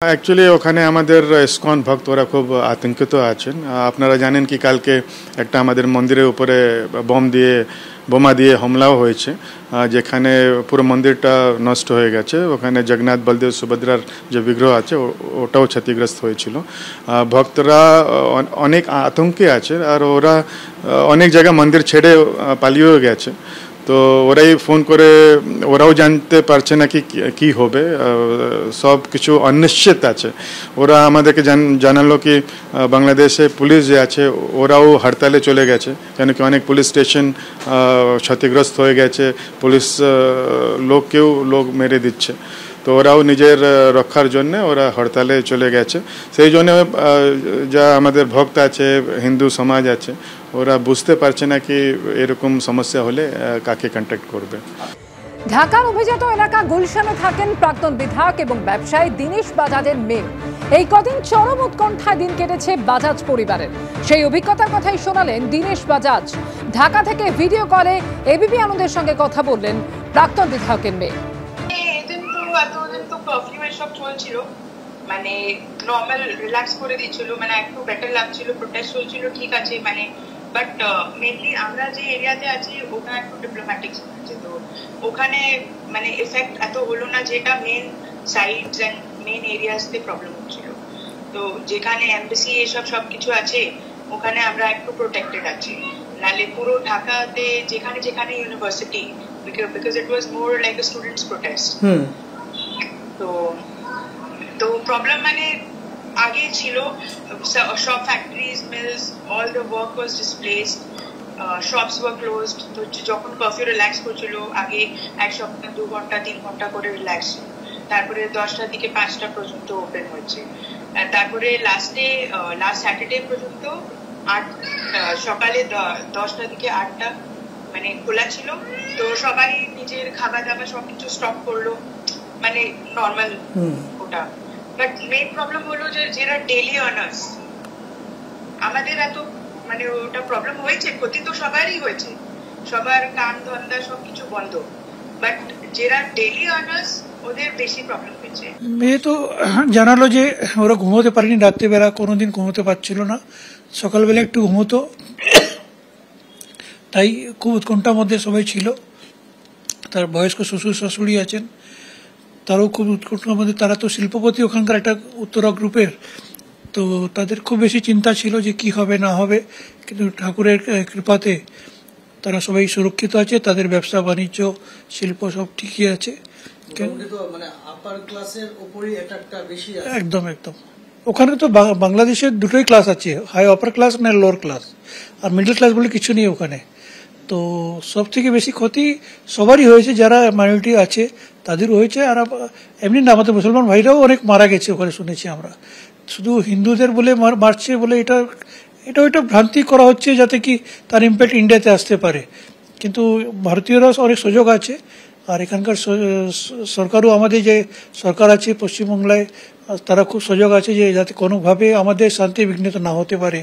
Actually ওখানে আমাদের ISKCON ভক্তরা খুব আতঙ্কিত আছেন। আপনারা জানেন কি কালকে একটা আমাদের মন্দিরের উপরে বোমা দিয়ে হামলাও হয়েছে, যেখানে পুরো মন্দিরটা নষ্ট হয়ে গেছে। ওখানে জগন্নাথ বলদেব সুভদ্রার যে বিগ্রহ আছে ওটাও ক্ষতিগ্রস্ত হয়েছিল। ভক্তরা অনেক আতঙ্কে আছে আর ওরা অনেক জায়গায় মন্দির ছেড়ে পালিয়েও গেছে। তো ওরাই ফোন করে ওরাও জানতে পারছে না কি হবে, সব কিছু অনিশ্চিত আছে। ওরা আমাদেরকে জানালো কি বাংলাদেশে পুলিশ যে আছে ওরাও হরতালে চলে গেছে, কেন কি অনেক পুলিশ স্টেশন ক্ষতিগ্রস্ত হয়ে গেছে, পুলিশ লোক মেরে দিচ্ছে। তো ওরাও নিজের রক্ষার জন্য ওরা হরতালে চলে গেছে। সেই জন্য যা আমাদের ভক্ত আছে, হিন্দু সমাজ আছে, ওরা বুঝতে পারছে না কি এরকম সমস্যা হলে কাকে কন্ট্যাক্ট করবে। ঢাকার অভিজাত এলাকা গুলশানে থাকেন প্রাক্তন বিধায়ক এবং ব্যবসায়ী দীনেশ বাজাজের মেয়ে। এই কদিন চরম উৎকণ্ঠায় দিন কেটেছে বাজাজ পরিবারের। সেই অভিজ্ঞতার কথাই শোনালেন দীনেশ বাজাজ। ঢাকা থেকে ভিডিও কলে এবিপি আনন্দের সঙ্গে কথা বললেন প্রাক্তন বিধায়কের মেয়ে। এতদিন তো কারফিউ এসব চলছিল, মানে নর্মাল রিল্যাক্স করে দিচ্ছিল, মানে একটু বেটার লাগছিল, প্রোটেস্ট চলছিল, ঠিক আছে, মানে বাট মেনলি আমরা যে এরিয়াতে আছি ওখানে একটু ডিপ্লোম্যাটিক আছে, তো ওখানে মানে এফেক্ট এত হলো না, যেটা মেন সাইডস এন্ড মেন এরিয়াসতে প্রবলেম হচ্ছিল। তো যেখানে এমবাসি এসব সবকিছু আছে ওখানে আমরা একটু প্রোটেক্টেড আছি, নালে পুরো ঢাকাতে যেখানে যেখানে university, because it was more like a students protest. তো প্রবলেম মানে আগে ছিল, সব factories, mills, all the work was displaced, shops were closed. তো যখন কারফিউ রিল্যাক্স করছিল আগে এক সপ্তাহ 2 ঘন্টা 3 ঘন্টা করে রিল্যাক্স, তারপরে 10টার দিকে 5টা পর্যন্ত ওপেন হচ্ছে, তারপরে লাস্ট স্যাটারডে পর্যন্ত সকালে 10টা থেকে 8টা মানে খোলা ছিল। তো সবাই নিজের খাবার দাবার সবকিছু স্টপ করলো, মানে নর্মাল ওটা। বাট মেইন প্রবলেম হলো যে যারা ডেইলি আর্নার্স, আমাদের এত মানে ওটা প্রবলেম হয়েছে, ক্ষতি তো সবারই হয়েছে, সবার কাম ধন্দা সবকিছু বন্ধ, বাট যারা ডেইলি আর্নার্স ওদের বেশি প্রবলেম হয়েছে। মেয়ে তো জানালো যে ওরা ঘুমোতে পারেনি, রাত্রিবেলা কোনোদিন ঘুমোতে পারছিল না, সকালবেলা একটু ঘুমোতো, তাই খুব উৎকণ্ঠার মধ্যে সবাই ছিল। তার বয়স্ক শ্বশুর শাশুড়ি আছেন, তারাও খুব উৎকণ্ঠার মধ্যে। তারা তো শিল্পপতি ওখানকার একটা উত্তরা গ্রুপের, তো তাদের খুব বেশি চিন্তা ছিল যে কি হবে না হবে, কিন্তু ঠাকুরের কৃপাতে তারা সবাই সুরক্ষিত আছে, তাদের ব্যবসা বাণিজ্য শিল্প সব ঠিকই আছে। একদম একদম ওখানে তো বাংলাদেশের দুটোই ক্লাস আছে, হাই আপার ক্লাস না লোয়ার ক্লাস, আর মিডল ক্লাস বলে কিছু নেই ওখানে। তো সব থেকে বেশি ক্ষতি সবারই হয়েছে, যারা মাইনরিটি আছে তাদেরও হয়েছে, আর এমনি না আমাদের মুসলমান ভাইরাও অনেক মারা গেছে ওখানে শুনেছি আমরা। শুধু হিন্দুদের বলে মারছে বলে এটা ভ্রান্তি করা হচ্ছে, যাতে কি তার ইম্প্যাক্ট ইন্ডিয়াতে আসতে পারে। কিন্তু ভারতীয়রা অনেক সুযোগ আছে, আর এখানকার সরকারও, আমাদের যে সরকার আছে পশ্চিমবাংলায়, তারা খুব সুযোগ আছে যে যাতে কোনোভাবে আমাদের শান্তি বিঘ্নিত না হতে পারে।